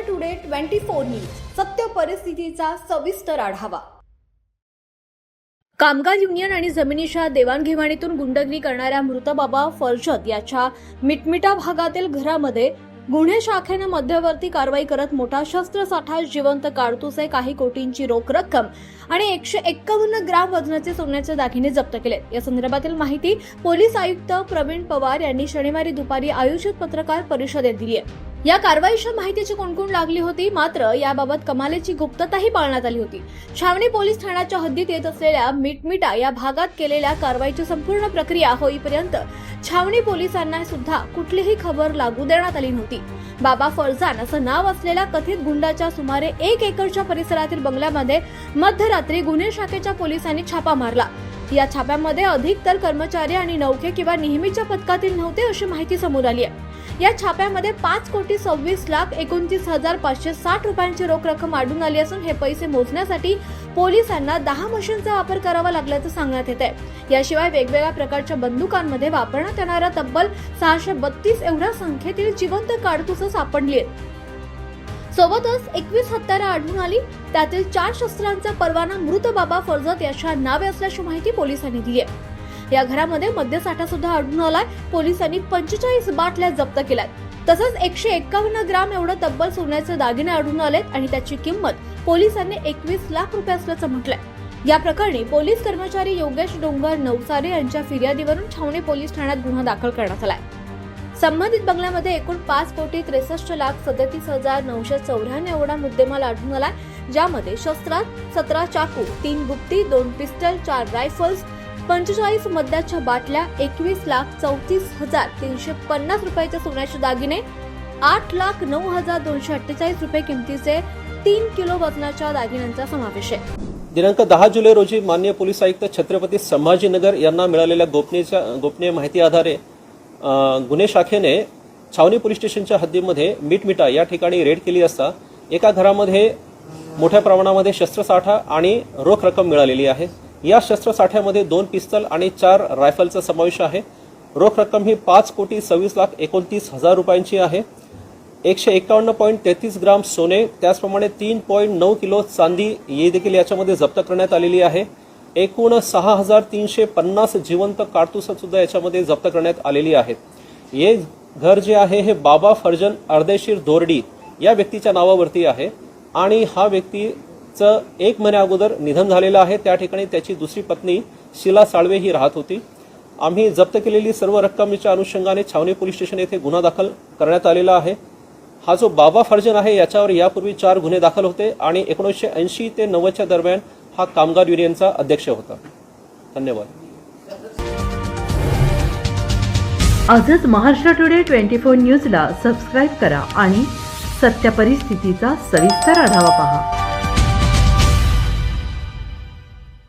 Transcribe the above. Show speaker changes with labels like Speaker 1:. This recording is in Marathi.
Speaker 1: टुडे 24 न्यूज सत्य परिस्थितीचा सविस्तर आढावा। कामगार युनियन आणि जमिनीच्या देवाणघेवाणीतून गुंडगिरी करणाऱ्या मृत बाबा फरजद याच्या मिटमिटा भागातील घरामध्ये गुन्हे शाखेने मध्यवर्ती कारवाई करत मोठा शस्त्रसाठा, जिवंत काडतुसे, काही कोटींची रोख रक्कम आणि 151 ग्राम वजनाचे सोन्याचे दागिने जप्त केले। या संदर्भातील माहिती पोलीस आयुक्त प्रवीण पवार यांनी शनिवारी दुपारी आयोजित पत्रकार परिषदेत दिली आहे। या कारवाईच्या माहितीची कोणकोण लागली होती, मात्र याबाबत कमालीची गुप्तताही पाळण्यात आली होती। छावणी पोलीस ठाण्याच्या हद्दीत येत असलेल्या मिटमिटा या भागात केलेल्या कारवाईची संपूर्ण प्रक्रिया होईपर्यंत छावणी पोलिसांना सुद्धा कुठलीही खबर लागू देण्यात आली नव्हती। बाबा फरजान असं नाव असलेल्या कथित गुंडाच्या सुमारे 1 एकरच्या परिसरातील बंगल्यामध्ये मध्यरात्री गुन्हे शाखेच्या पोलिसांनी छापा मारला। या छाप्यामध्ये अधिकतर कर्मचारी आणि नौके किंवा नेहमीच्या पथकातील नव्हते अशी माहिती समोर आली आहे। या छाप्यामध्ये 5,26,29,560 रुपयांची रोख रक्कम आढळून आली असून हे पैसे मोजण्यासाठी पोलिसांना 10 मशीनचा वापर करावा लागल्याचं सांगण्यात येत आहे। याशिवाय वेगवेगळ्या प्रकारच्या बंदुकांमध्ये वापरण्यात येणाऱ्या तब्बल 632 एवढ्या संख्येतील जिवंत काडतुसं सापडली आहेत। सोबतच 21 हत्यारं आढळून आली, त्यातील 4 शस्त्रांचा परवाना मृत बाबा फरजद याच्या नावे असल्याची माहिती पोलिसांनी दिली आहे। या घरामध्ये मद्यसाठा सुद्धा आढळून आलाय। पोलिसांनी 45 बाटल्या जप्त केल्यात, तसंच 151 ग्राम एवढं तब्बल सोन्याचे दागिने आढळून आलेत आणि त्याची किंमत पोलिसांनी 21 लाख रुपये असल्याचं म्हटलंय। या प्रकरणी पोलीस कर्मचारी योगेश डोंगर नवसारे यांच्या फिर्यादीवरून छावणी पोलीस ठाण्यात गुन्हा दाखल करण्यात आलाय। संबंधित बंगल्यामध्ये एकूण 5,63,37,994 एवढा मुद्देमाल आढळून आलाय, ज्यामध्ये शस्त्रात 17 चाकू, 3 गुप्ती, 2 पिस्टल, 4 रायफल्स, 45 मद्याच्या बाटल्या, 21,34,350 रुपयाचे सोन्याचे दागिने, 8,09,248 रुपये किमतीचे 3 किलो वजनाच्या दागिन्यांचा समावेश आहे।
Speaker 2: दिनांक 10 जुलै रोजी माननीय पोलीस आयुक्त छत्रपती संभाजीनगर यांना मिळालेल्या गोपनीय माहिती आधारे गुन्हे शाखेने छावणी पोलीस स्टेशनच्या हद्दीमध्ये मिटमिटा या ठिकाणी रेड केली असता एका घरामध्ये मोठ्या प्रमाणामध्ये शस्त्रसाठा आणि रोख रक्कम मिळालेली आहे। या शस्त्रसाठ्यामध्ये 2 पिस्तल आणि 4 रायफलचा समावेश आहे। रोख रक्कम ही 5,20,29,000 रुपयांची आहे। 151.33 ग्राम सोने, त्याचप्रमाणे 3.9 किलो चांदी ही देखील याच्यामध्ये जप्त करण्यात आलेली आहे। एकूण 6,350 जिवंत काडतुसं सुद्धा याच्यामध्ये जप्त करण्यात आलेली आहेत। हे घर जे आहे हे बाबा फरजन अर्देशीर दोरडी या व्यक्तीच्या नावावरती आहे आणि हा व्यक्तीचं 1 महिन्या अगोदर निधन झालेलं आहे। त्या ठिकाणी त्याची दुसरी पत्नी शीला साळवे ही राहत होती। आम्ही जप्त केलेली सर्व रक्कमीच्या अनुषंगाने छावणी पोलीस स्टेशन येथे गुन्हा दाखल करण्यात आलेला आहे। हा जो बाबा फरजन आहे याच्यावर यापूर्वी 4 गुन्हे दाखल होते आणि 1980 ते 90च्या दरम्यान हा कामगार युनियनचा अध्यक्ष होता। धन्यवाद।
Speaker 3: आजच महाराष्ट्र टुडे 24 न्यूजला सबस्क्राईब करा आणि सत्य परिस्थितीचा सविस्तर आढावा पहा।